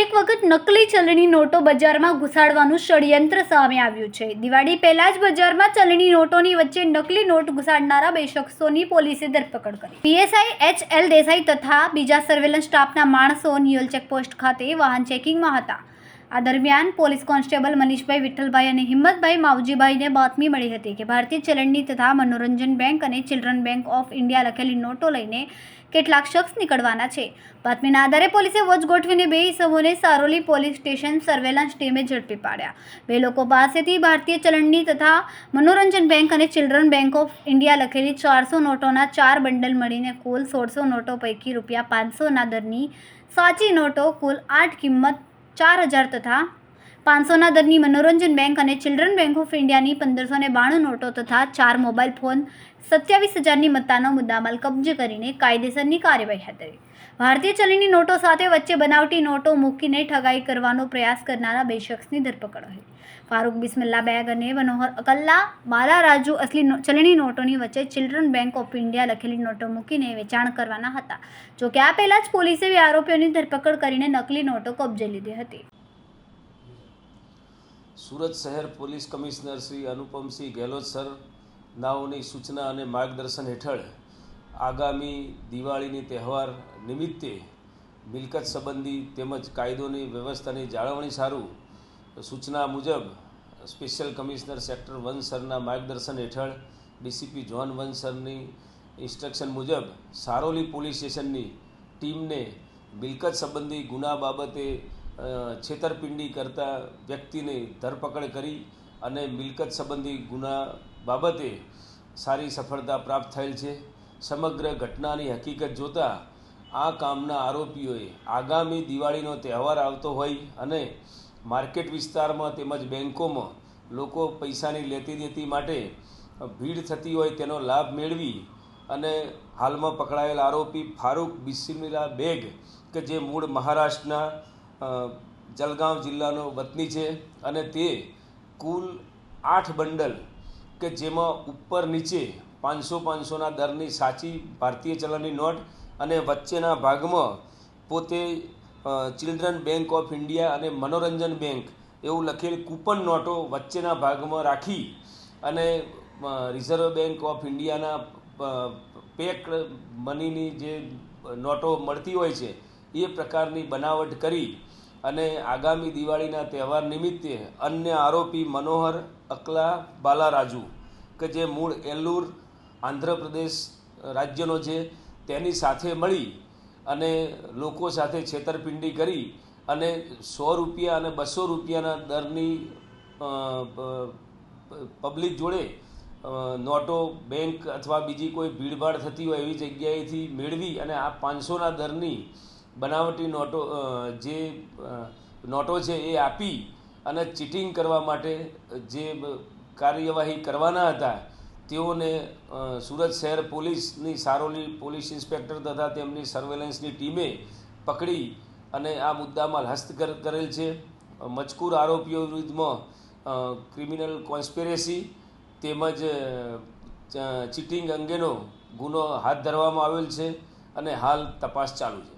એક વખત નકલી ચલણી નોટો બજારમાં ઘુસાડવાનું ષડયંત્ર સામે આવ્યું છે। દિવાળી પહેલા જ બજારમાં ચલણી નોટોની વચ્ચે નકલી નોટ ઘુસાડનારા 2 શખ્સોની પોલીસે ધરપકડ કરી। પીએસઆઈ એચ.એલ. દેસાઈ તથા બીજા સર્વેલન્સ સ્ટાફના માણસો નિયોલ ચેકપોસ્ટ ખાતે વાહન ચેકિંગમાં હતા। આ દરમિયાન પોલીસ કોન્સ્ટેબલ મનીષભાઈ વિઠ્ઠલભાઈ અને હિંમતભાઈ માવજીભાઈને બાતમી મળી હતી કે ભારતીય ચલણની તથા મનોરંજન બેંક અને ચિલ્ડ્રન બેંક ઓફ ઇન્ડિયા લખેલી નોટો લઈને કેટલાક શખ્સ નીકળવાના છે। બાતમીના આધારે પોલીસે વોચ ગોઠવીને 2 ઇસમોને સારોલી પોલીસ સ્ટેશન સર્વેલન્સ ટીમે ઝડપી પાડ્યા। 2 લોકો પાસેથી ભારતીય ચલણની તથા મનોરંજન બેંક અને ચિલ્ડ્રન બેંક ઓફ ઇન્ડિયા લખેલી 400 નોટોના 4 બંડલ મળીને કુલ 1600 નોટો પૈકી ₹500ના દરની સાચી નોટો કુલ 8 કિંમત 4000 તથા 500ના દરની મનોરંજન બેંક અને ચિલ્ડ્રન બેંક ઓફ ઇન્ડિયાની 1592 નોટો તથા 4 મોબાઈલ ફોન 27,000ની મત્તાનો મુદ્દામાલ કબજે કરીને કાયદેસરની કાર્યવાહી હાથ ધરી। ભારતીય ચલણી નોટો સાથે વચ્ચે બનાવટી નોટો મૂકીને ઠગાઈ કરવાનો પ્રયાસ કરનારા 2 શખ્સની ધરપકડ થઈ। ફારૂક બિસ્મિલ્લા બેગ અને મનોહર અકલ્લા બાલારાજુ અસલી ચલણી નોટોની વચ્ચે ચિલ્ડ્રન બેંક ઓફ ઇન્ડિયા લખેલી નોટો મૂકીને વેચાણ કરવાના હતા। જોકે આ પહેલા જ પોલીસે આરોપીઓની ધરપકડ કરીને નકલી નોટો કબજે લીધી હતી। સુરત શહેર police commissioner Shri Anupamsinh Gehlot sir નાઓની સૂચના અને માર્ગદર્શન હેઠળ આગામી દિવાળીની તહેવાર નિમિત્તે મિલકત સંબંધી તેમજ કાયદોની વ્યવસ્થાની જાળવણી સારું સૂચના મુજબ સ્પેશિયલ કમિશનર સેક્ટર 1 સરના માર્ગદર્શન હેઠળ ડીસીપી ઝોન 1 સરની ઇન્સ્ટ્રક્શન મુજબ સારોલી પોલીસ સ્ટેશનની ટીમને મિલકત સંબંધી ગુના બાબતે છેતરપિંડી કરતા વ્યક્તિની ધરપકડ કરી અને મિલકત સંબંધી ગુના બાબતે સારી સફળતા પ્રાપ્ત થયેલ છે। સમગ્ર ઘટનાની હકીકત જોતાં આ કામના આરોપીઓએ આગામી દિવાળીનો તહેવાર આવતો હોય અને માર્કેટ વિસ્તારમાં તેમજ બેન્કોમાં લોકો પૈસાની લેતી દેતી માટે ભીડ થતી હોય તેનો લાભ મેળવી અને હાલમાં પકડાયેલ આરોપી ફારૂક બિસ્મિલ્લા બેગ કે જે મૂળ મહારાષ્ટ્રના જલગાંવ જિલ્લાનો વતની છે અને તે કુલ 8 બંડલ કે જેમાં ઉપર નીચે 500-500ના દરની સાચી ભારતીય ચલણની નોટ અને વચ્ચેના ભાગમાં પોતે ચિલ્ડ્રન બેંક ઓફ ઇન્ડિયા અને મનોરંજન બેંક એવું લખેલ કૂપન નોટો વચ્ચેના ભાગમાં રાખી અને રિઝર્વ બેંક ઓફ ઇન્ડિયાના પેક મનીની જે નોટો મળતી હોય છે એ પ્રકારની બનાવટ કરી અને આગામી દિવાળીના તહેવાર નિમિત્તે અન્ય આરોપી મનોહર અકલા બાલારાજુ કે જે મૂળ એલ્લુર આંધ્રપ્રદેશ રાજ્યનો છે તેની સાથે મળી અને લોકો સાથે છેતરપિંડી કરી અને ₹100 અને ₹200ના દરની પબ્લિક જોડે નોટો બેંક અથવા બીજી કોઈ ભીડભાડ થતી હોય એવી જગ્યાએથી મેળવી અને આ 500ના દરની બનાવટી નોટો છે એ આપી અને ચીટિંગ કરવા માટે જે કાર્યવાહી કરવાના હતા તેઓને સુરત શહેર પોલીસની સારોલી પોલીસ ઇન્સ્પેક્ટર તથા તેમની સર્વેલન્સની ટીમે પકડી અને આ મુદ્દામાલ હસ્તગત કરેલ છે। મજકૂર આરોપીઓ વિરુદ્ધમાં ક્રિમિનલ કોન્સ્પિરેસી તેમજ ચીટિંગ અંગેનો ગુનો હાથ ધરવામાં આવેલ છે અને હાલ તપાસ ચાલુ છે।